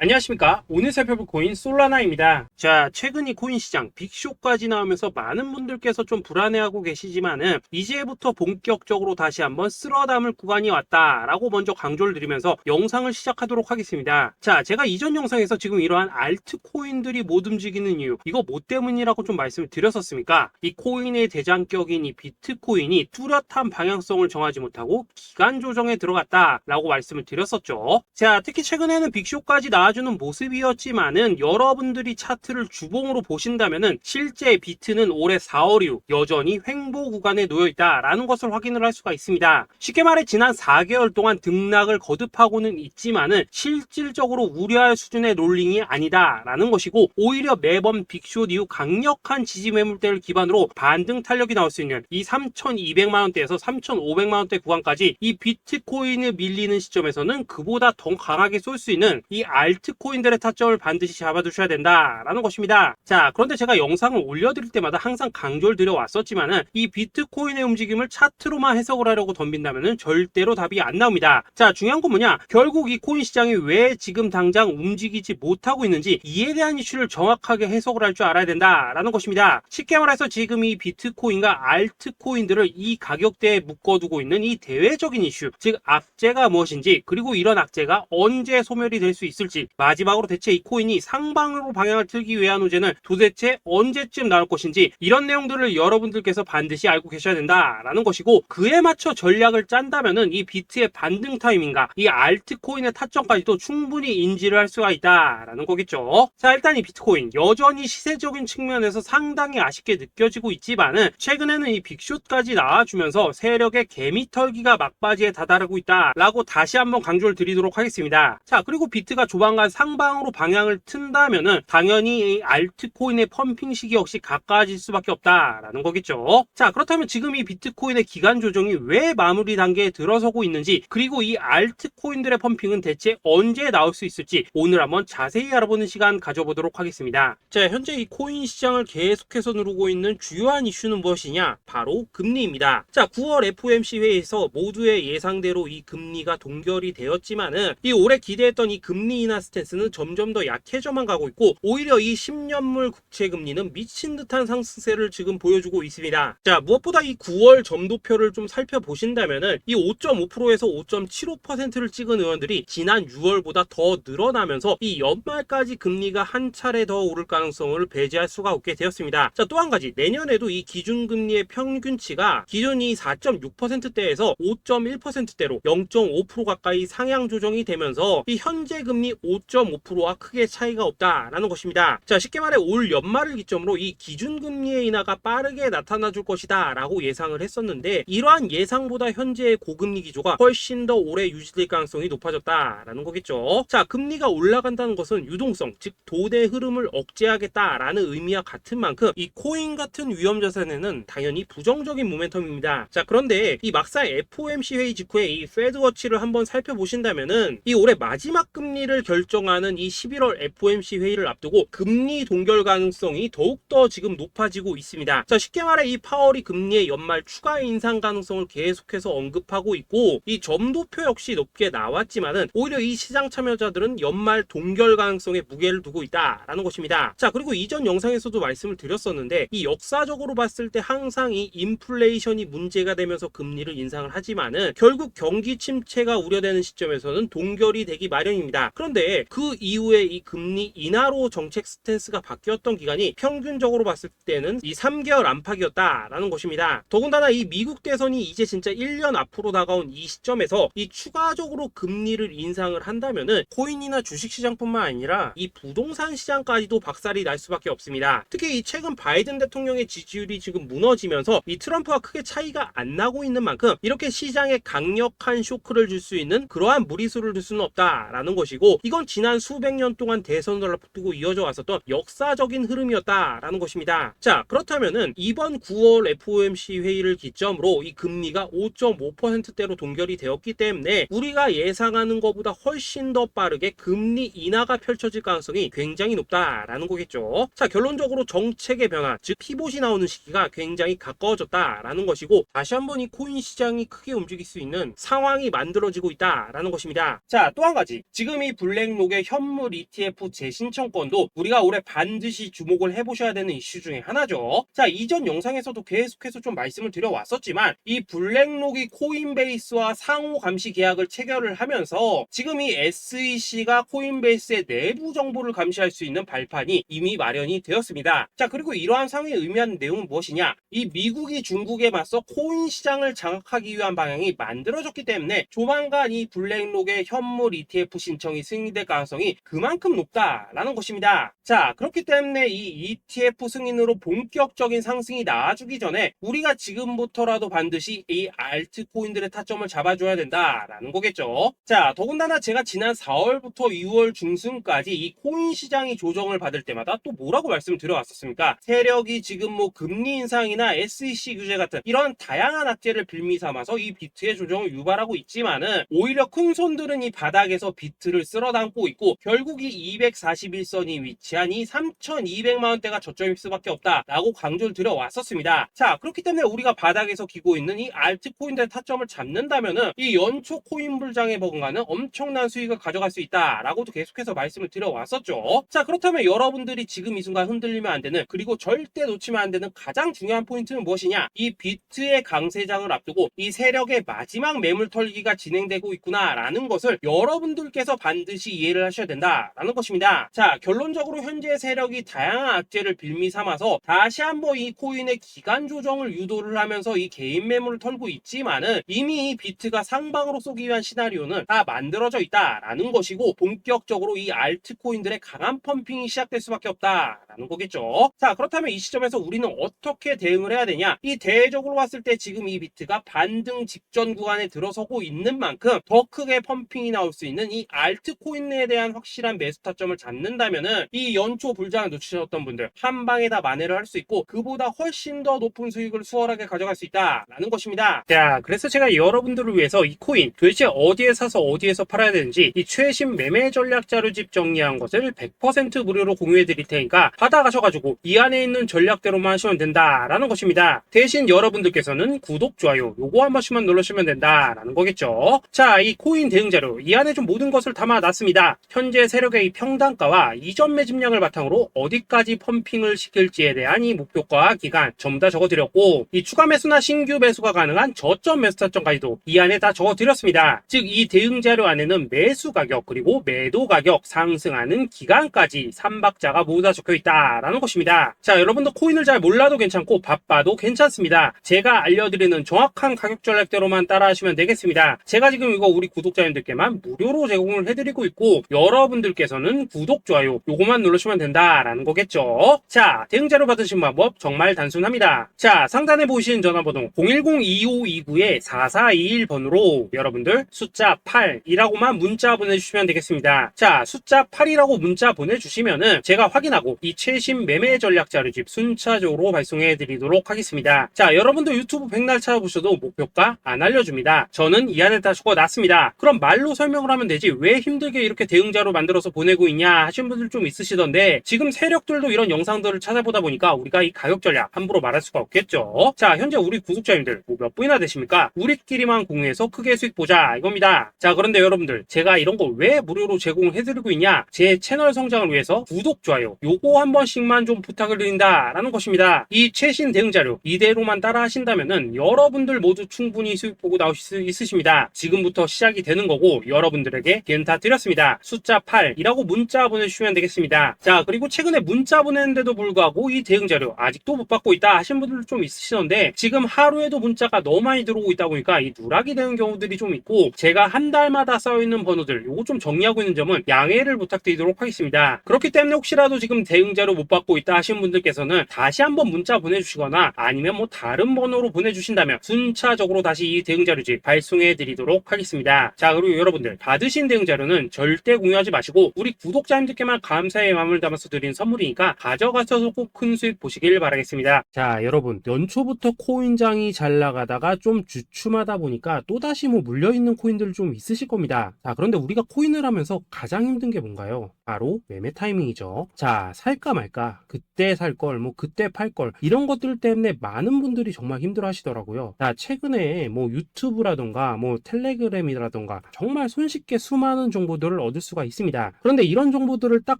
안녕하십니까. 오늘 살펴볼 코인 솔라나입니다. 자, 최근 이 코인 시장 빅쇼까지 나오면서 많은 분들께서 좀 불안해하고 계시지만은 이제부터 본격적으로 다시 한번 쓸어담을 구간이 왔다라고 먼저 강조를 드리면서 영상을 시작하도록 하겠습니다. 자, 제가 이전 영상에서 지금 이러한 알트코인들이 못 움직이는 이유, 이거 뭐 때문이라고 좀 말씀을 드렸었습니까? 이 코인의 대장격인 이 비트코인이 뚜렷한 방향성을 정하지 못하고 기간 조정에 들어갔다라고 말씀을 드렸었죠. 자, 특히 최근에는 빅쇼까지 나와주는 모습이었지만은 여러분들이 차트를 주봉으로 보신다면은 실제 비트는 올해 4월 이후 여전히 횡보 구간에 놓여 있다라는 것을 확인을 할 수가 있습니다. 쉽게 말해 지난 4개월 동안 등락을 거듭하고는 있지만은 실질적으로 우려할 수준의 롤링이 아니다라는 것이고, 오히려 매번 빅쇼 이후 강력한 지지 매물대를 기반으로 반등 탄력이 나올 수 있는 이 3,200만 원대에서 3,500만 원대 구간까지 이 비트코인을 밀리는 시점에서는 그보다 더 강하게 쏠 수 있는 이 알트코인들의 타점을 반드시 잡아두셔야 된다라는 것입니다. 자, 그런데 제가 영상을 올려드릴 때마다 항상 강조를 드려왔었지만은 이 비트코인의 움직임을 차트로만 해석을 하려고 덤빈다면은 절대로 답이 안 나옵니다. 자, 중요한 건 뭐냐? 결국 이 코인 시장이 왜 지금 당장 움직이지 못하고 있는지 이에 대한 이슈를 정확하게 해석을 할 줄 알아야 된다라는 것입니다. 쉽게 말해서 지금 이 비트코인과 알트코인들을 이 가격대에 묶어두고 있는 이 대외적인 이슈, 즉 악재가 무엇인지, 그리고 이런 악재가 언제 소멸이 될 수 있을지, 마지막으로 대체 이 코인이 상방으로 방향을 틀기 위한 호재는 도대체 언제쯤 나올 것인지, 이런 내용들을 여러분들께서 반드시 알고 계셔야 된다라는 것이고, 그에 맞춰 전략을 짠다면은 이 비트의 반등 타이밍과 이 알트코인의 타점까지도 충분히 인지를 할 수가 있다라는 거겠죠. 자, 일단 이 비트코인 여전히 시세적인 측면에서 상당히 아쉽게 느껴지고 있지만은 최근에는 이 빅숏까지 나와주면서 세력의 개미털기가 막바지에 다다르고 있다라고 다시 한번 강조를 드리도록 하겠습니다. 자, 그리고 비트가 조만간 상방으로 방향을 튼다면은 당연히 이 알트코인의 펌핑 시기 역시 가까워질 수밖에 없다라는 거겠죠. 자, 그렇다면 지금 이 비트코인의 기간 조정이 왜 마무리 단계에 들어서고 있는지, 그리고 이 알트코인들의 펌핑은 대체 언제 나올 수 있을지 오늘 한번 자세히 알아보는 시간 가져보도록 하겠습니다. 자, 현재 이 코인 시장을 계속해서 누르고 있는 주요한 이슈는 무엇이냐? 바로 금리입니다. 자, 9월 FOMC 회의에서 모두의 예상대로 이 금리가 동결이 되었지만은 이 올해 기대했던 이 금리 인하 스탠스는 점점 더 약해져만 가고 있고, 오히려 이 10년물 국채 금리는 미친 듯한 상승세를 지금 보여주고 있습니다. 자, 무엇보다 이 9월 점도표를 좀 살펴보신다면은 이 5.5%에서 5.75%를 찍은 의원들이 지난 6월보다 더 늘어나면서 이 연말까지 금리가 한 차례 더 오를 가능성을 배제할 수가 없게 되었습니다. 자, 또 한 가지, 내년에도 이 기준금리의 평균치가 기존이 4.6%대에서 5.1%대로 0.5% 가까이 상향 조정이 되면서 이 현재 금리 5.5%와 크게 차이가 없다라는 것입니다. 자, 쉽게 말해 올 연말을 기점으로 이 기준금리의 인하가 빠르게 나타나 줄 것이다 라고 예상을 했었는데, 이러한 예상보다 현재의 고금리 기조가 훨씬 더 오래 유지될 가능성이 높아졌다라는 거겠죠. 자, 금리가 올라간다는 것은 유동성, 즉 돈의 흐름을 억제하겠다라는 의미와 같은 만큼 이 코인 같은 위험자산에는 당연히 부정적인 모멘텀입니다. 자, 그런데 이 막상 FOMC 회의 직후에 이 페드워치를 한번 살펴보신다면은 이 올해 마지막 금리를 결정하는 이 11월 FOMC 회의를 앞두고 금리 동결 가능성이 더욱더 지금 높아지고 있습니다. 자, 쉽게 말해 이 파월이 금리의 연말 추가 인상 가능성을 계속해서 언급하고 있고, 이 점도표 역시 높게 나왔지만은 오히려 이 시장 참여자들은 연말 동결 가능성에 무게를 두고 있다라는 것입니다. 자, 그리고 이전 영상에서도 말씀을 드렸었는데 이 역사적으로 봤을 때 항상 이 인플레이션이 문제가 되면서 금리를 인상을 하지만은 결국 경기 침체가 우려되는 시점에서는 동결이 되기 마련입니다. 그런데 그 이후에 이 금리 인하로 정책 스탠스가 바뀌었던 기간이 평균적으로 봤을 때는 이 3개월 안팎이었다라는 것입니다. 더군다나 이 미국 대선이 이제 진짜 1년 앞으로 다가온 이 시점에서 이 추가적으로 금리를 인상을 한다면은 코인이나 주식시장뿐만 아니라 이 부동산 시장까지도 박살이 날 수밖에 없습니다. 특히 이 최근 바이든 대통령의 지지율이 지금 무너지면서 이 트럼프와 크게 차이가 안 나고 있는 만큼 이렇게 시장에 강력한 쇼크를 줄 수 있는 그러한 무리수를 둘 수는 없다라는 것이고, 이건 지난 수백 년 동안 대선을 앞두고 이어져 왔었던 역사적인 흐름이었다라는 것입니다. 자, 그렇다면은 이번 9월 FOMC 회의를 기점으로 이 금리가 5.5%대로 동결이 되었기 때문에 우리가 예상하는 것보다 훨씬 더 빠르게 금리 인하가 펼쳐질 가능성이 굉장히 높다라는 거겠죠. 자, 결론적으로 정책의 변화, 즉 피봇이 나오는 시기가 굉장히 가까워졌다라는 것이고, 다시 한번 이 코인 시장이 크게 움직일 수 있는 상황이 만들어지고 있다라는 것입니다. 자, 또 한 가지, 지금 이 블랙 블랙록의 현물 ETF 재신청권도 우리가 올해 반드시 주목을 해보셔야 되는 이슈 중에 하나죠. 자, 이전 영상에서도 계속해서 좀 말씀을 드려왔었지만 이 블랙록이 코인베이스와 상호 감시 계약을 체결을 하면서 지금 이 SEC가 코인베이스의 내부 정보를 감시할 수 있는 발판이 이미 마련이 되었습니다. 자, 그리고 이러한 상황이 의미하는 내용은 무엇이냐? 이 미국이 중국에 맞서 코인 시장을 장악하기 위한 방향이 만들어졌기 때문에 조만간 이 블랙록의 현물 ETF 신청이 승인될 가능성이 그만큼 높다라는 것입니다. 자, 그렇기 때문에 이 ETF 승인으로 본격적인 상승이 나와주기 전에 우리가 지금부터라도 반드시 이 알트코인들의 타점을 잡아줘야 된다라는 거겠죠. 자, 더군다나 제가 지난 4월부터 6월 중순까지 이 코인 시장이 조정을 받을 때마다 또 뭐라고 말씀드려왔었습니까? 세력이 지금 뭐 금리 인상이나 SEC 규제 같은 이런 다양한 악재를 빌미 삼아서 이 비트의 조정을 유발하고 있지만은 오히려 큰 손들은 이 바닥에서 비트를 쓸어 담고 있고 결국 이 241선이 위치한 이 3,200만 원대가 저점일 수밖에 없다라고 강조를 드려왔었습니다. 자, 그렇기 때문에 우리가 바닥에서 기고 있는 이 알트코인들의 타점을 잡는다면은 이 연초 코인 불장에 버금가는 엄청난 수익을 가져갈 수 있다라고도 계속해서 말씀을 드려왔었죠. 자, 그렇다면 여러분들이 지금 이 순간 흔들리면 안 되는, 그리고 절대 놓치면 안 되는 가장 중요한 포인트는 무엇이냐? 이 비트의 강세장을 앞두고 이 세력의 마지막 매물 털기가 진행되고 있구나라는 것을 여러분들께서 반드시 이해를 하셔야 된다라는 것입니다. 자, 결론적으로 현재 세력이 다양한 악재를 빌미 삼아서 다시 한번 이 코인의 기간 조정을 유도를 하면서 이 개인 매물을 털고 있지만은 이미 이 비트가 상방으로 쏘기 위한 시나리오는 다 만들어져 있다라는 것이고 본격적으로 이 알트코인들의 강한 펌핑이 시작될 수밖에 없다라는 거겠죠. 자, 그렇다면 이 시점에서 우리는 어떻게 대응을 해야 되냐? 이 대외적으로 봤을 때 지금 이 비트가 반등 직전 구간에 들어서고 있는 만큼 더 크게 펌핑이 나올 수 있는 이 알트코인에 대한 확실한 매수 타점을 잡는다면은 이 연초 불장을 놓치셨던 분들 한 방에 다 만회를 할 수 있고 그보다 훨씬 더 높은 수익을 수월하게 가져갈 수 있다라는 것입니다. 자, 그래서 제가 여러분들을 위해서 이 코인 도대체 어디에 사서 어디에서 팔아야 되는지 이 최신 매매 전략 자료집 정리한 것을 100% 무료로 공유해 드릴 테니까 받아가셔가지고 이 안에 있는 전략대로만 하시면 된다라는 것입니다. 대신 여러분들께서는 구독, 좋아요 요거 한 번씩만 눌러주시면 된다라는 거겠죠. 자, 이 코인 대응 자료 이 안에 좀 모든 것을 담아놨습니다. 현재 세력의 이 평단가와 이전 매집량을 바탕으로 어디까지 펌핑을 시킬지에 대한 이 목표가 기간 전부 다 적어드렸고 이 추가 매수나 신규 매수가 가능한 저점 매수 타점까지도 이 안에 다 적어드렸습니다. 즉 이 대응 자료 안에는 매수 가격 그리고 매도 가격 상승하는 기간까지 3박자가 모두 다 적혀있다라는 것입니다. 자, 여러분도 코인을 잘 몰라도 괜찮고 바빠도 괜찮습니다. 제가 알려드리는 정확한 가격 전략대로만 따라하시면 되겠습니다. 제가 지금 이거 우리 구독자님들께만 무료로 제공을 해드리고 있고 여러분들께서는 구독, 좋아요 요거만 누르시면 된다라는 거겠죠. 자, 대응 자료 받으신 방법 정말 단순합니다. 자, 상단에 보이시는 전화번호 010-2529-4421번으로 여러분들 숫자 8이라고만 문자 보내주시면 되겠습니다. 자, 숫자 8이라고 문자 보내주시면은 제가 확인하고 이 최신 매매 전략 자료집 순차적으로 발송해 드리도록 하겠습니다. 자, 여러분들 유튜브 백날 찾아보셔도 목표가 안 알려줍니다. 저는 이 안에 다 적어놨습니다. 그럼 말로 설명을 하면 되지 왜 힘들게 이렇게 대응 자료 만들어서 보내고 있냐 하시는 분들 좀 있으시던데 지금 세력들도 이런 영상들을 찾아보다 보니까 우리가 이 가격 전략 함부로 말할 수가 없겠죠. 자, 현재 우리 구독자님들 몇 분이나 되십니까? 우리끼리만 공유해서 크게 수익 보자 이겁니다. 자, 그런데 여러분들 제가 이런 거 왜 무료로 제공해드리고 있냐? 제 채널 성장을 위해서 구독, 좋아요 요거 한 번씩만 좀 부탁을 드린다라는 것입니다. 이 최신 대응 자료 이대로만 따라 하신다면은 여러분들 모두 충분히 수익 보고 나오실 수 있으십니다. 지금부터 시작이 되는 거고 여러분들에게 기회는 다 드렸습니다. 숫자 8이라고 문자 보내주시면 되겠습니다. 자, 그리고 최근에 문자 보냈는데도 불구하고 이 대응 자료 아직도 못 받고 있다 하신 분들 좀 있으시던데 지금 하루에도 문자가 너무 많이 들어오고 있다 보니까 이 누락이 되는 경우들이 좀 있고 제가 한 달마다 쌓여있는 번호들 요거 좀 정리하고 있는 점은 양해를 부탁드리도록 하겠습니다. 그렇기 때문에 혹시라도 지금 대응 자료 못 받고 있다 하신 분들께서는 다시 한번 문자 보내주시거나 아니면 뭐 다른 번호로 보내주신다면 순차적으로 다시 이 대응 자료집 발송해 드리도록 하겠습니다. 자, 그리고 여러분들 받으신 대응 자료는 절대 공유하지 마시고 우리 구독자님들께만 감사의 마음을 담아서 드린 선물이니까 가져가셔서 꼭 큰 수익 보시길 바라겠습니다. 자, 여러분 연초부터 코인장이 잘 나가다가 좀 주춤하다 보니까 또다시 뭐 물려있는 코인들 좀 있으실 겁니다. 자, 그런데 우리가 코인을 하면서 가장 힘든 게 뭔가요? 바로 매매 타이밍이죠. 자, 살까 말까, 그때 살 걸, 뭐 그때 팔 걸, 이런 것들 때문에 많은 분들이 정말 힘들어 하시더라고요. 자, 최근에 뭐 유튜브라던가 뭐 텔레그램이라던가 정말 손쉽게 수많은 정보들을 얻을 수가 있습니다. 그런데 이런 정보들을 딱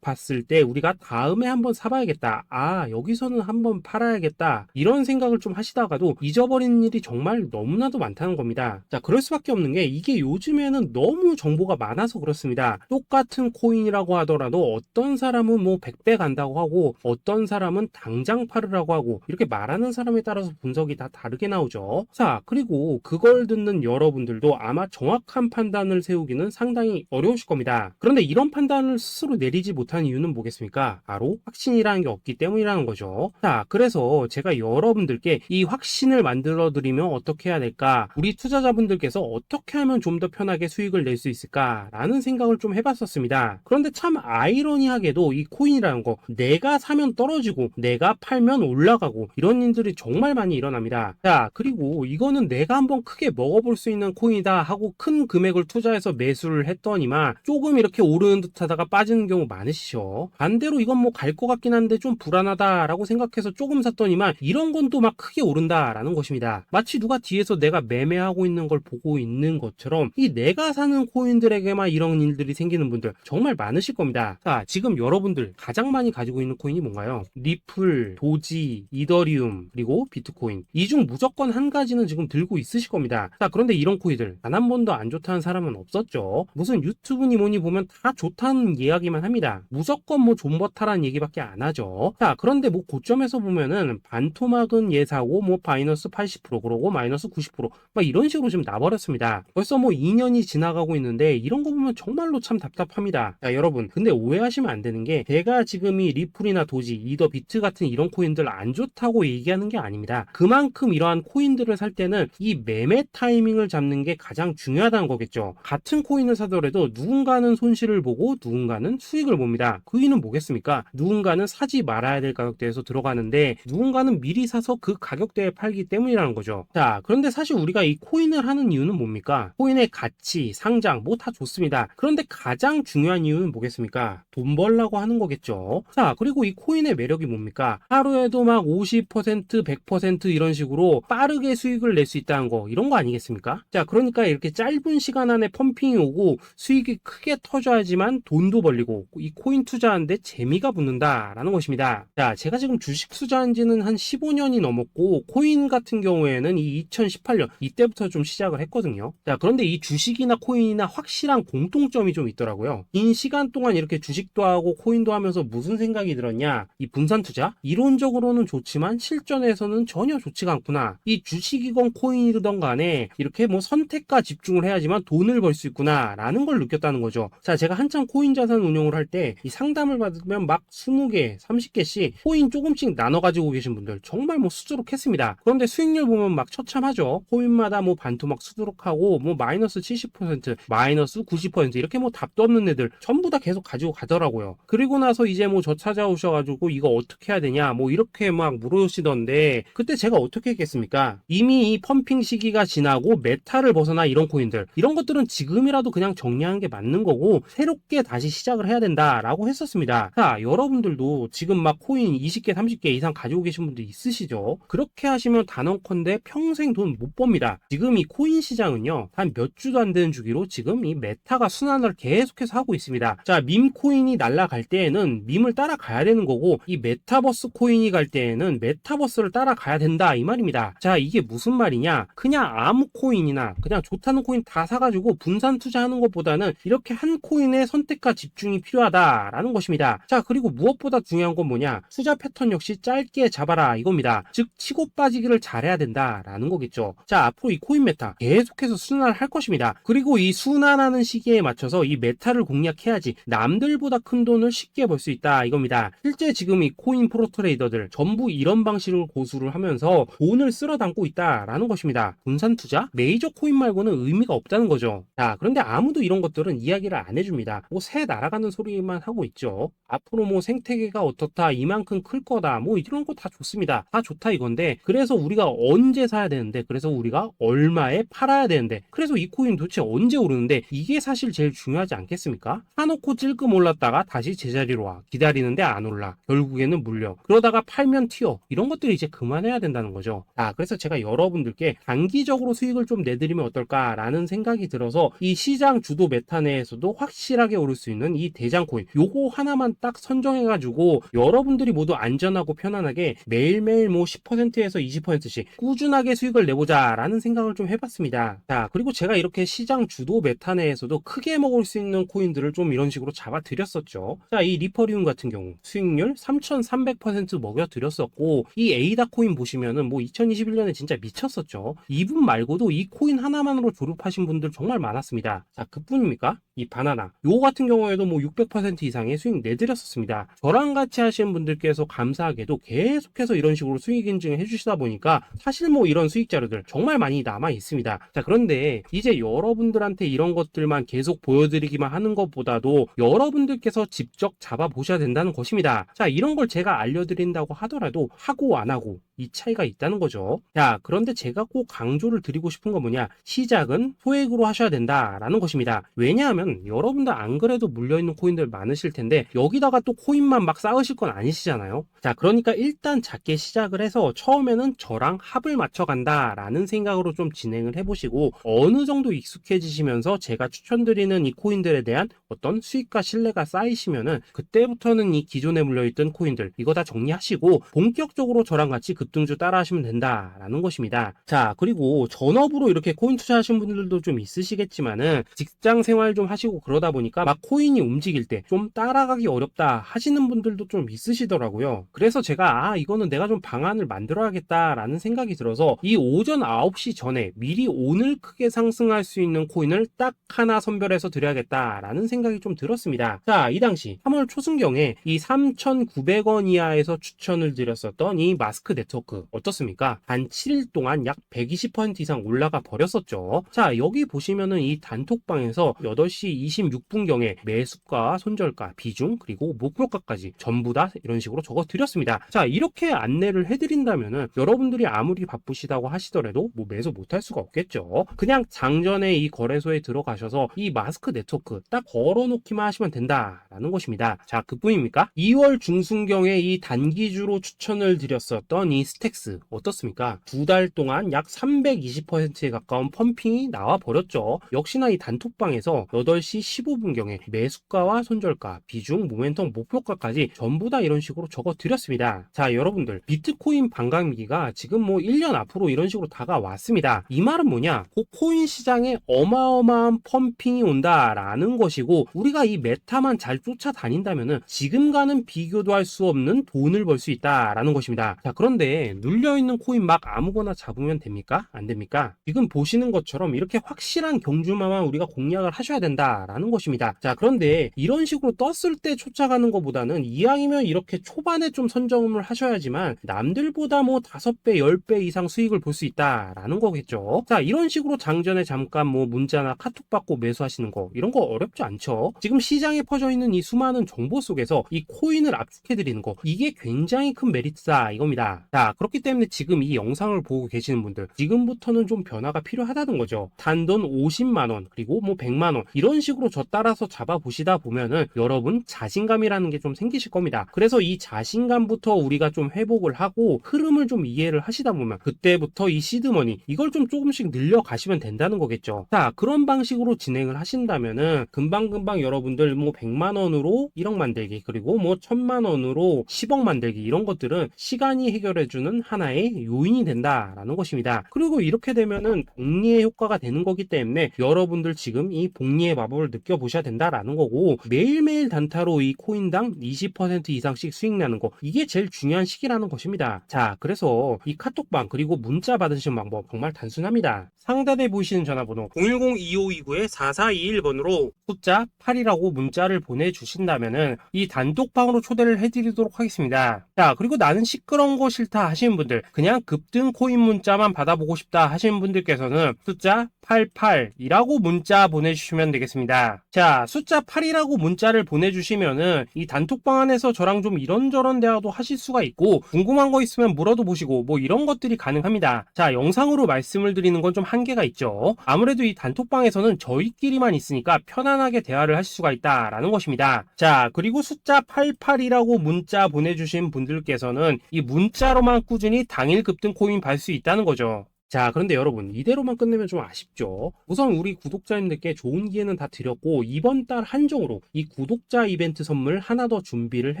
봤을 때 우리가 다음에 한번 사봐야겠다, 아 여기서는 한번 팔아야겠다, 이런 생각을 좀 하시다가도 잊어버리는 일이 정말 너무나도 많다는 겁니다. 자, 그럴 수밖에 없는 게 이게 요즘에는 너무 정보가 많아서 그렇습니다. 똑같은 코인이라고 하더라도 어떤 사람은 뭐 100배 간다고 하고 어떤 사람은 당장 팔으라고 하고, 이렇게 말하는 사람에 따라서 분석이 다 다르게 나오죠. 자, 그리고 그걸 듣는 여러분들도 아마 정확한 판단을 세우기는 상당히 어려우실 겁니다. 그런데 이런 판단을 스스로 내리지 못한 이유는 뭐겠습니까? 바로 확신이라는 게 없기 때문이라는 거죠. 자, 그래서 제가 여러분들께 이 확신을 만들어 드리면 어떻게 해야 될까, 우리 투자자분들께서 어떻게 하면 좀 더 편하게 수익을 낼 수 있을까 라는 생각을 좀 해봤었습니다. 그런데 참 아이러니하게도 이 코인이라는 거, 내가 사면 떨어지고 내가 팔면 올라가고 이런 일들이 정말 많이 일어납니다. 자, 그리고 이거는 내가 한번 크게 먹어볼 수 있는 코인이다 하고 큰 금액을 투자해서 매수를 했더니만 조금 이렇게 오르는 듯 하다가 빠지는 경우 많으시죠. 반대로 이건 뭐 갈 것 같긴 한데 좀 불안하다 라고 생각해서 조금 샀더니만 이런 건 또 막 크게 오른다 라는 것입니다. 마치 누가 뒤에서 내가 매매하고 있는 걸 보고 있는 것처럼 이 내가 사는 코인들에게만 이런 일들이 생기는 분들 정말 많으실 겁니다. 자, 지금 여러분들 가장 많이 가지고 있는 코인이 뭔가요? 리플, 도지, 이더리움, 그리고 비트코인. 이 중 무조건 한 가지는 지금 들고 있으실 겁니다. 자, 그런데 이런 코인들 단 한 번도 안 좋다는 사람은 없었죠. 무슨 유튜브니 뭐니 보면 다 좋다는 이야기만 합니다. 무조건 뭐 존버타라는 얘기밖에 안 하죠. 자, 그런데 뭐 고점에서 보면은 반토막은 예사고 뭐 마이너스 80% 그러고 마이너스 90%막 이런 식으로 지금 나버렸습니다. 벌써 뭐 2년이 지나가고 있는데 이런 거 보면 정말로 참 답답합니다. 자, 여러분 근데 오해하시면 안 되는 게 제가 지금 이 리플이나 도지, 이더, 비트 같은 이런 코인들 안 좋다고 얘기하는 게 아닙니다. 그만큼 이러한 코인들을 살 때는 이 매매 타이밍을 잡는 게 가장 중요하다는 거겠죠. 같은 코인을 사더라도 누군가는 손실을 보고 누군가는 수익을 봅니다. 그 이유는 뭐겠습니까? 누군가는 사지 말아야 될 가격대에서 들어가는데 누군가는 미리 사서 그 가격대에 팔기 때문이라는 거죠. 자, 그런데 사실 우리가 이 코인을 하는 이유는 뭡니까? 코인의 가치, 상장 뭐 다 좋습니다. 그런데 가장 중요한 이유는 뭐겠습니까? 돈 벌라고 하는 거겠죠. 자, 그리고 이 코인의 매력이 뭡니까? 하루에도 막 50%, 100% 이런 식으로 빠르게 수익을 낼 수 있다는 거, 이런 거 아니겠습니까? 자, 그러니까 이렇게 짧은 시간 안에 펌핑이 오고 수익이 크게 터져야지만 돈도 벌리고 이 코인 투자하는데 재미가 붙는다라는 것입니다. 자, 제가 지금 주식 투자한 지는 한 15년이 넘었고 코인 같은 경우에는 이 2018년 이때부터 좀 시작을 했거든요. 자, 그런데 이 주식이나 코인이나 확실한 공통점이 좀 있더라고요. 긴 시간 동안 이렇게 주식도 하고 코인도 하면서 무슨 생각이 들었냐? 이 분산 투자? 이론적으로는 좋지만 실전에서는 전혀 좋지가 않구나. 이 주식이건 코인이든 간에 이렇게 뭐 선택과 집중을 해야지만 돈을 벌 수 있구나 라는 걸 느꼈다는 거죠. 자, 제가 한참 코인 자산 운용을 할 때 이 상담을 받으면 막 20개, 30개씩 코인 조금씩 나눠 가지고 계신 분들 정말 뭐 수두룩했습니다. 그런데 수익률 보면 막 처참하죠. 코인마다 뭐 반토막 수두룩하고 뭐 마이너스 70%, 마이너스 90% 이렇게 뭐 답도 없는 애들 전부 다 계속 가지고 가더라고요. 그리고 나서 이제 뭐 저 찾아오셔가지고 이거 어떻게 해야 되냐 뭐 이렇게 막 물으시던데 그때 제가 어떻게 했겠습니까? 이미 이 펌핑 시기가 지나고 메타를 벗어나 이런 코인들, 이런 것들은 지금이라도 그냥 정리하는 게 맞는 거고 새롭게 다시 시작을 해야 된다라고 했었습니다. 자, 여러분들도 지금 막 코인 20개, 30개 이상 가지고 계신 분들 있으시죠? 그렇게 하시면 단언컨대 평생 돈 못 법니다. 지금 이 코인 시장은요, 한 몇 주도 안 되는 주기로 지금 이 메타가 순환을 계속해서 하고 있습니다. 자, 밈 코인이 날아갈 때에는 밈을 따라가야 되는 거고 이 메타버스 코인이 갈 때에는 메타버스를 따라가야 된다 이 말입니다. 자, 이게 무슨 말이냐? 그냥 아무 코인이나 그냥 좋다는 코인 다 사가지고 분산 투자하는 것보다는 이렇게 한 코인에 선택과 집중이 필요하다라는 것입니다. 자, 그리고 무엇보다 중요한 건 뭐냐? 투자 패턴 역시 짧게 잡아라 이겁니다. 즉 치고 빠지기를 잘해야 된다라는 거겠죠. 자, 앞으로 이 코인 메타 계속해서 순환을 할 것입니다. 그리고 이 순환하는 시기에 맞춰서 이 메타를 공략해야지 남들보다 큰 돈을 쉽게 벌 수 있다 이겁니다. 실제 지금 이 코인 프로 트레이더들 전부 이런 방식으로 고수를 하면서 돈을 쓸어 담고 있다라는 것입니다. 분산 투자? 메이저 코인 말고는 의미가 없다는 거죠. 자, 그런데 아무도 이런 것들은 이야기를 안 해줍니다. 뭐 새 날아가는 소리만 하고 있죠. 앞으로 뭐 생태계가 어떻다, 이만큼 클 거다, 뭐 이런 거 다 좋습니다. 다 좋다 이건데 그래서 우리가 언제 사야 되는데, 그래서 우리가 얼마에 팔아야 되는데, 그래서 이 코인 도대체 언제 오르는데, 이게 사실 제일 중요하지 않겠습니까? 사놓고 찔끔 올랐다가 다시 제자리로 와. 기다리는데 안 올라. 결국에는 물려. 그러다가 팔면 튀어. 이런 것들이 이제 그만해야 된다는 거죠. 그래서 제가 여러분들께 단기적으로 수익을 좀 내드리면 어떨까라는 생각이 들어서 이 시장 주도 메타 내에서도 확실하게 오를 수 있는 이 대장코인 요거 하나만 딱 선정해가지고 여러분들이 모두 안전하고 편안하게 매일매일 뭐 10%에서 20%씩 꾸준하게 수익을 내보자 라는 생각을 좀 해봤습니다. 자, 그리고 제가 이렇게 시장 주도 메타 내에서도 크게 먹을 수 있는 코인들을 좀 이런 식으로 잡아드렸었죠. 자, 이 리퍼리움 같은 경우 수익률 3300% 먹여드렸었고, 이 에이다 코인 보시면은 뭐 2021년에 진짜 미쳤었죠. 이분 말고도 이 코인 하나만으로 졸업하신 분들 정말 많았습니다. 자, 그뿐입니까? 이 바나나 요 같은 경우에도 뭐 600% 이상의 수익 내드렸었습니다. 저랑 같이 하시는 분들께서 감사하게도 계속해서 이런 식으로 수익 인증을 해주시다 보니까 사실 뭐 이런 수익 자료들 정말 많이 남아 있습니다. 자, 그런데 이제 여러분들한테 이런 것들만 계속 보여드리기만 하는 것보다도 여러분들께서 직접 잡아보셔야 된다는 것입니다. 자, 이런 걸 제가 알려드린다고 하더라도 하고 안 하고 이 차이가 있다는 거죠. 자, 그런데 제가 꼭 강조를 드리고 싶은 건 뭐냐, 시작은 소액으로 하셔야 된다라는 것입니다. 왜냐하면 여러분들 안 그래도 물려있는 코인들 많으실 텐데 여기다가 또 코인만 막 쌓으실 건 아니시잖아요. 자, 그러니까 일단 작게 시작을 해서 처음에는 저랑 합을 맞춰간다 라는 생각으로 좀 진행을 해보시고, 어느 정도 익숙해지시면서 제가 추천드리는 이 코인들에 대한 어떤 수익과 신뢰가 쌓이시면은 그때부터는 이 기존에 물려있던 코인들 이거 다 정리하시고 본격적으로 저랑 같이 급등주 따라 하시면 된다라는 것입니다. 자, 그리고 전업으로 이렇게 코인 투자하신 분들도 좀 있으시겠지만은 직장 생활 좀 하시고 그러다 보니까 막 코인이 움직일 때 좀 따라가기 어렵다 하시는 분들도 좀 있으시더라고요. 그래서 제가 이거는 내가 좀 방안을 만들어야겠다라는 생각이 들어서 이 오전 9시 전에 미리 오늘 크게 상승할 수 있는 코인을 딱 하나 선별해서 드려야겠다라는 생각이 좀 들었습니다. 자, 이 당시 3월 초순경에 이 3,900원 이하에서 추천을 드렸었던 이 마스크 네트워크 어떻습니까? 단 7일 동안 약 120% 이상 올라가 버렸었죠. 자, 여기 보시면은 이 단톡방에서 8시 26분경에 매수가, 손절가, 비중, 그리고 목표가까지 전부 다 이런 식으로 적어 드렸습니다. 자, 이렇게 안내를 해드린다면은 여러분들이 아무리 바쁘시다고 하시더라도 뭐 매수 못할 수가 없겠죠. 그냥 장전에 이 거래소에 들어가셔서 이 마스크 네트워크 딱 걸어놓기만 하시면 된다라는 것입니다. 자, 그뿐입니까? 2월 중순경에 이 단기주로 추천을 드렸었던 이 스택스 어떻습니까? 2달 동안 약 320%에 가까운 펌핑이 나와 버렸죠. 역시나 이 단톡방에서 8시 15분경에 매수가와 손절가, 비중, 모멘텀, 목표가까지 전부 다 이런 식으로 적어 드렸습니다. 자, 여러분들 비트코인 반감기가 지금 뭐 1년 앞으로 이런 식으로 다가왔습니다. 이 말은 뭐냐? 그 코인 시장에 어마어마한 펌핑이 온다라는 것이고, 우리가 이 메타만 잘 쫓아다닌다면은 지금과는 비교도 할 수 없는 돈을 벌 수 있다라는 것입니다. 자, 그런데 눌려있는 코인 막 아무거나 잡으면 됩니까? 안 됩니까? 지금 보시는 것처럼 이렇게 확실한 경주마만 우리가 공략을 하셔야 된다라는 것입니다. 자, 그런데 이런 식으로 떴을 때 쫓아가는 것보다는 이왕이면 이렇게 초반에 좀 선점을 하셔야지만 남들보다 뭐 5배, 10배 이상 수익을 볼 수 있다라는 거겠죠. 자, 이런 식으로 장전에 잠깐 뭐 문자나 카톡 받고 매수하시는 거 이런 거 어렵지 않죠. 지금 시장에 퍼져 있는 이 수많은 정보 속에서 이 코인을 압축해 드리는 거 이게 굉장히 큰 메리트다 이겁니다. 자, 그렇기 때문에 지금 이 영상을 보고 계시는 분들 지금부터는 좀 변화가 필요하다는 거죠. 단돈 50만원 그리고 뭐 100만원 이런 식으로 저 따라서 잡아보시다 보면은 여러분 자신감이라는 게 좀 생기실 겁니다. 그래서 이 자신감부터 우리가 좀 회복을 하고 흐름을 좀 이해를 하시다 보면 그때부터 이 시드머니 이걸 좀 조금씩 늘려가시면 된다는 거겠죠. 자, 그런 방식으로 진행을 하신다면은 금방금방 여러분들 뭐 100만원으로 1억 만들기 그리고 뭐 1000만원으로 10억 만들기 이런 것들은 시간이 해결해주는 하나의 요인이 된다라는 것입니다. 그리고 이렇게 되면은 복리의 효과가 되는 거기 때문에 여러분들 지금 이 복리의 마법을 느껴보셔야 된다라는 거고, 매일매일 단타로 이 코인당 20% 이상씩 수익 나는 거 이게 제일 중요한 시기라는 것입니다. 자, 그래서 이 카톡방 그리고 문자 받으시는 방법 정말 단순합니다. 상단에 보이시는 전화번호 010-2529-4421번으로 숫자 8이라고 문자를 보내주신다면은 이 단톡방으로 초대를 해드리도록 하겠습니다. 자, 그리고 나는 시끄러운 거 싫다 싫다 하시는 분들, 그냥 급등 코인 문자만 받아보고 싶다 하시는 분들께서는 숫자 88이라고 문자 보내주시면 되겠습니다. 자, 숫자 8이라고 문자를 보내주시면은 이 단톡방 안에서 저랑 좀 이런저런 대화도 하실 수가 있고, 궁금한 거 있으면 물어도 보시고 뭐 이런 것들이 가능합니다. 자, 영상으로 말씀을 드리는 건 좀 한계가 있죠. 아무래도 이 단톡방에서는 저희끼리만 있으니까 편안하게 대화를 하실 수가 있다라는 것입니다. 자, 그리고 숫자 88이라고 문자 보내주신 분들께서는 이 문자로만 꾸준히 당일 급등 코인 받을 수 있다는 거죠. 자, 그런데 여러분, 이대로만 끝내면 좀 아쉽죠. 우선 우리 구독자님들께 좋은 기회는 다 드렸고, 이번 달 한정으로 이 구독자 이벤트 선물 하나 더 준비를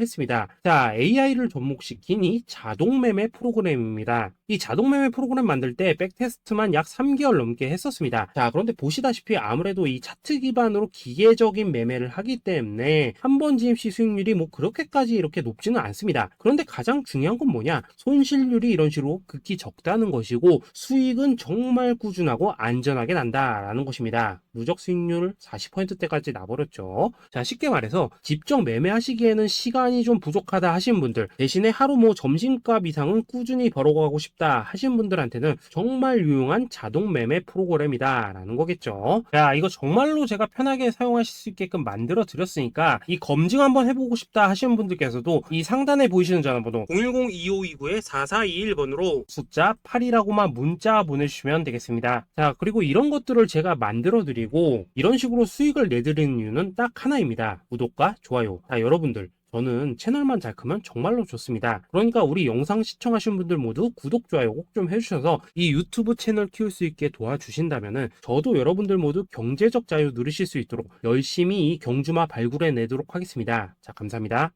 했습니다. 자, AI를 접목시킨 이 자동매매 프로그램입니다. 이 자동매매 프로그램 만들 때 백테스트만 약 3개월 넘게 했었습니다. 자, 그런데 보시다시피 아무래도 이 차트 기반으로 기계적인 매매를 하기 때문에 한 번 진입 시 수익률이 뭐 그렇게까지 이렇게 높지는 않습니다. 그런데 가장 중요한 건 뭐냐? 손실률이 이런 식으로 극히 적다는 것이고, 수익은 정말 꾸준하고 안전하게 난다라는 것입니다. 누적 수익률 40%대까지 나버렸죠. 자, 쉽게 말해서 직접 매매하시기에는 시간이 좀 부족하다 하시는 분들, 대신에 하루 뭐 점심값 이상은 꾸준히 벌어가고 싶다 하시는 분들한테는 정말 유용한 자동 매매 프로그램이다 라는 거겠죠. 자, 이거 정말로 제가 편하게 사용하실 수 있게끔 만들어 드렸으니까 이 검증 한번 해보고 싶다 하시는 분들께서도 이 상단에 보이시는 전화번호 010-2529-4421번으로 숫자 8이라고만 문자 보내주시면 되겠습니다. 자, 그리고 이런 것들을 제가 만들어 드리고 이런 식으로 수익을 내드리는 이유는 딱 하나입니다. 구독과 좋아요. 자, 여러분들, 저는 채널만 잘 크면 정말로 좋습니다. 그러니까 우리 영상 시청하신 분들 모두 구독, 좋아요 꼭 좀 해주셔서 이 유튜브 채널 키울 수 있게 도와주신다면은 저도 여러분들 모두 경제적 자유 누리실 수 있도록 열심히 이 경주마 발굴해 내도록 하겠습니다. 자, 감사합니다.